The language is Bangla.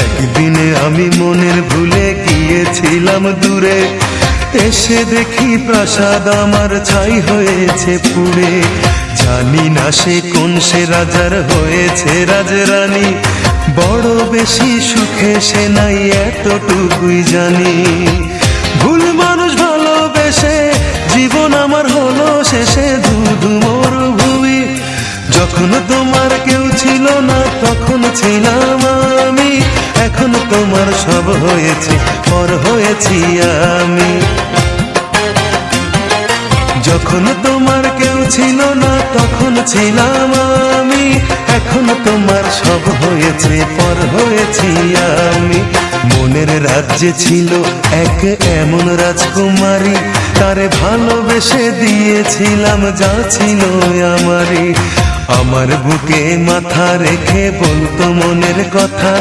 একদিনে আমি মনের ভুলে গিয়েছিলাম দূরে, এসে দেখি প্রাসাদ আমার ছাই হয়েছে পুড়ে। জানি না সে কোন সে রাজার হয়েছে রাজরানী, বড় বেশি সুখে সে নাই এতটুকুই জানি। ভুল মানুষ ভালোবেসে জীবন আমার হলো শেষে ধুধু মরুভূমি। যখন তোমার কেউ ছিল না তখন ছিলাম আমি, এখন তোমার সব হয়েছে পর হয়েছি আমি। যখন তোমার কেউ ছিল না তখন ছিলাম আমি, এখন তোমার সব হয়েছে পর হয়েছি আমি। মনের রাজ্যে ছিল এক এমন রাজকুমারী, তারে ভালোবেসে দিয়েছিলাম যা ছিল আমারই। আমার বুকে মাথা রেখে বলতো মনের কথা।